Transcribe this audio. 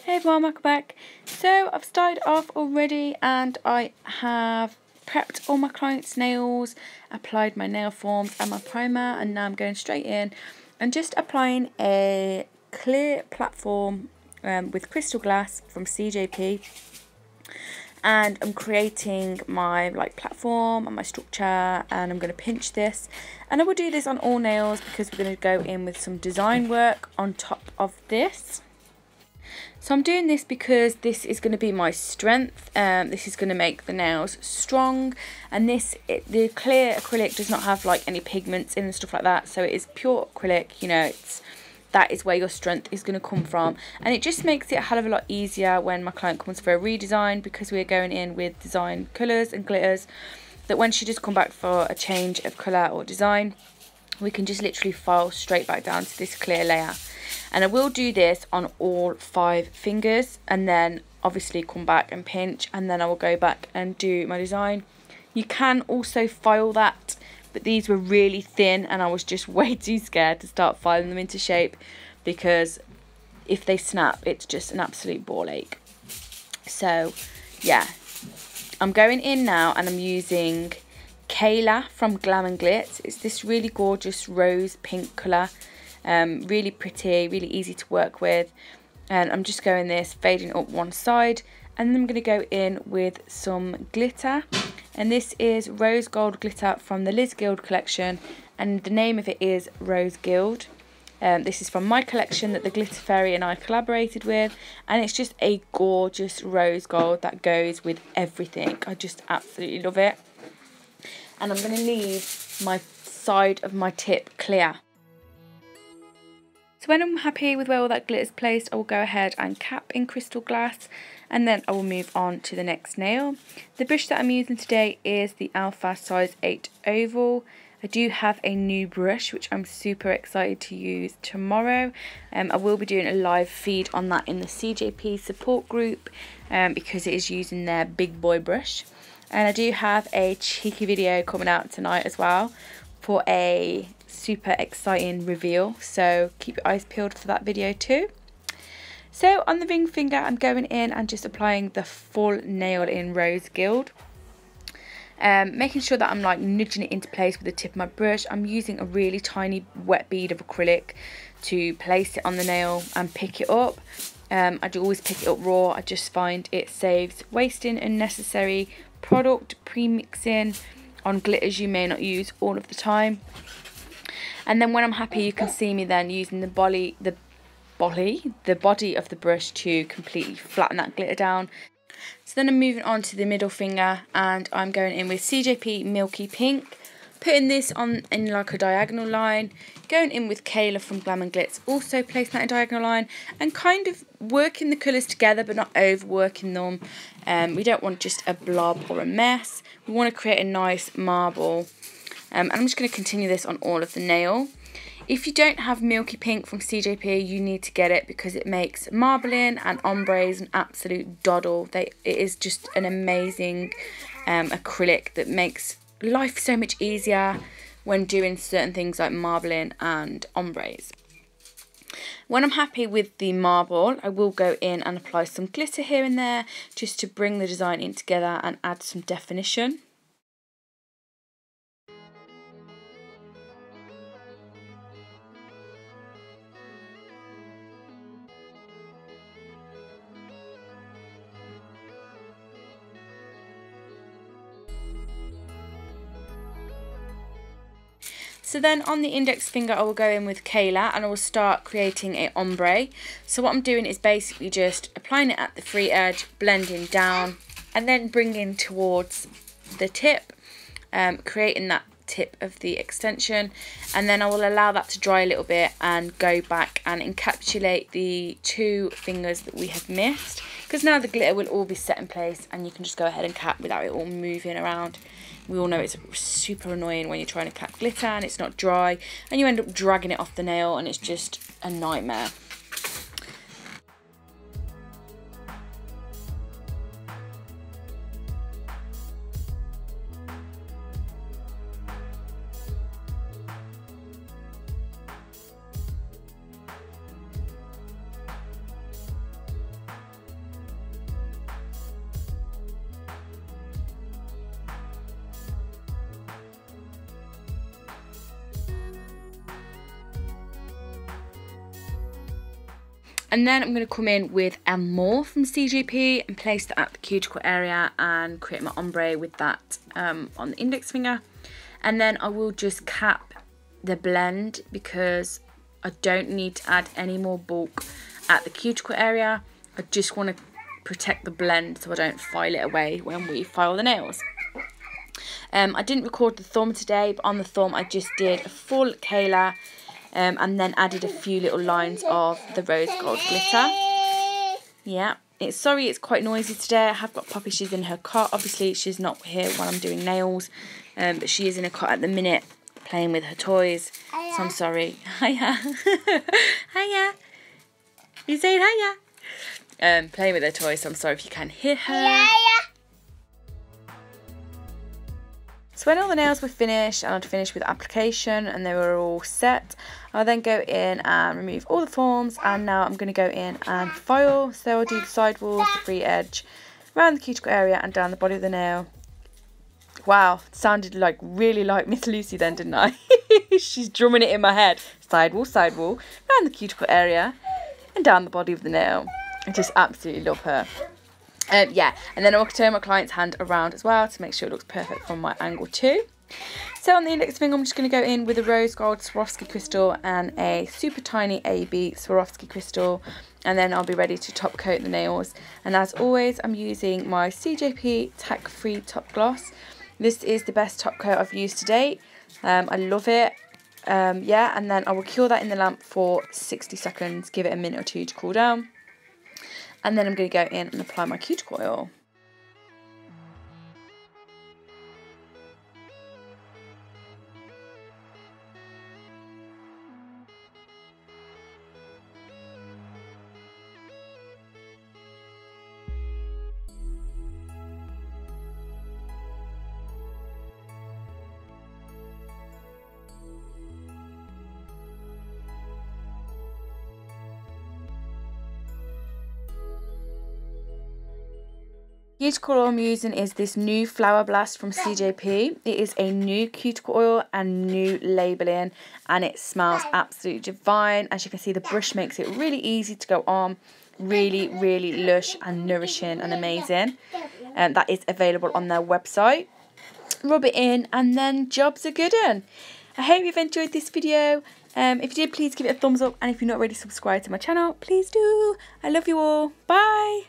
Hey everyone, welcome back. So I've started off already and I have prepped all my clients' nails, applied my nail forms and my primer, and now I'm going straight in and just applying a clear platform with crystal glass from CJP, and I'm creating my platform and my structure, and I'm going to pinch this, and I will do this on all nails because we're going to go in with some design work on top of this. So I'm doing this because this is going to be my strength. This is going to make the nails strong, and the clear acrylic does not have any pigments in and stuff like that, so it is pure acrylic. You know, that is where your strength is going to come from, and it just makes it a hell of a lot easier when my client comes for a redesign, because we're going in with design colours and glitters, that when she does come back for a change of colour or design, we can just literally file straight back down to this clear layer. And I will do this on all 5 fingers, and then obviously come back and pinch, and then I will go back and do my design. You can also file that, but these were really thin and I was just way too scared to start filing them into shape, because if they snap, it's just an absolute ball ache. So yeah, I'm going in now and I'm using Kaylah from Glam and Glitz. It's this really gorgeous rose pink colour. Really pretty, really easy to work with, and I'm just going this, fading up one side, and then I'm going to go in with some glitter, and this is rose gold glitter from the Liz Guild collection, and the name of it is Rose Guild. This is from my collection that the Glitter Fairy and I collaborated with, and it's just a gorgeous rose gold that goes with everything. I just absolutely love it. And I'm going to leave my side of my tip clear. So when I'm happy with where all that glitter is placed, I will go ahead and cap in crystal glass, and then I will move on to the next nail. The brush that I'm using today is the Alpha size 8 oval. I do have a new brush which I'm super excited to use tomorrow. I will be doing a live feed on that in the CJP support group, because it is using their big boy brush. And I do have a cheeky video coming out tonight as well for a super exciting reveal, so keep your eyes peeled for that video too. So on the ring finger, I'm going in and just applying the full nail in Rose Guild, making sure that I'm nudging it into place with the tip of my brush. I'm using a really tiny wet bead of acrylic to place it on the nail and pick it up. I do always pick it up raw. I just find it saves wasting unnecessary product pre-mixing on glitters you may not use all of the time. And then when I'm happy, you can see me then using the body of the brush to completely flatten that glitter down. So then I'm moving on to the middle finger, and I'm going in with CJP Milky Pink, putting this on in a diagonal line, going in with Kaylah from Glam and Glitz, also placing that in diagonal line, and kind of working the colours together but not overworking them. We don't want just a blob or a mess. We want to create a nice marble. And I'm just going to continue this on all of the nail. If you don't have Milky Pink from CJP, you need to get it, because it makes marbling and ombres an absolute doddle. It is just an amazing acrylic that makes life so much easier when doing certain things like marbling and ombres. When I'm happy with the marble, I will go in and apply some glitter here and there just to bring the design in together and add some definition. So then on the index finger, I will go in with Kaylah and I will start creating a ombre. So what I'm doing is basically just applying it at the free edge, blending down, and then bringing towards the tip, creating that tip of the extension, and then I will allow that to dry a little bit and go back and encapsulate the 2 fingers that we have missed, because now the glitter will all be set in place and you can just go ahead and cap without it all moving around. We all know it's super annoying when you're trying to cap glitter and it's not dry, and you end up dragging it off the nail and it's just a nightmare. And then I'm going to come in with Amor from CJP and place that at the cuticle area and create my ombre with that on the index finger. And then I will just cap the blend because I don't need to add any more bulk at the cuticle area. I just want to protect the blend so I don't file it away when we file the nails. I didn't record the thumb today, but on the thumb I just did a full Kaylah and then added a few little lines of the rose gold glitter. Yeah, sorry it's quite noisy today. I have got Poppy, she's in her cot. Obviously she's not here while I'm doing nails, but she is in a cot at the minute playing with her toys. So I'm sorry. Hiya. Hiya. You saying hiya? Playing with her toys, so I'm sorry if you can't hear her. So when all the nails were finished and I'd finished with the application and they were all set, I'll then go in and remove all the forms, and now I'm going to go in and file. So I'll do the side walls, the free edge, around the cuticle area and down the body of the nail. Wow, sounded like really like Miss Lucy then, didn't I? She's drumming it in my head. Side wall, around the cuticle area and down the body of the nail. I just absolutely love her. Yeah, and then I'll turn my client's hand around as well to make sure it looks perfect from my angle too. So on the index finger, I'm just going to go in with a rose gold Swarovski crystal and a super tiny AB Swarovski crystal, and then I'll be ready to top coat the nails. And as always, I'm using my CJP tack-free top gloss. This is the best top coat I've used to date. I love it. Yeah, and then I will cure that in the lamp for 60 seconds, give it a minute or two to cool down. And then I'm going to go in and apply my cuticle oil. Cuticle oil I'm using is this new Flower Blast from CJP. It is a new cuticle oil and new labelling, and it smells absolutely divine. As you can see, the brush makes it really easy to go on. Really, really lush and nourishing and amazing. That is available on their website. Rub it in and then jobs are good. I hope you've enjoyed this video. If you did, please give it a thumbs up, and if you're not already subscribed to my channel, please do. I love you all. Bye.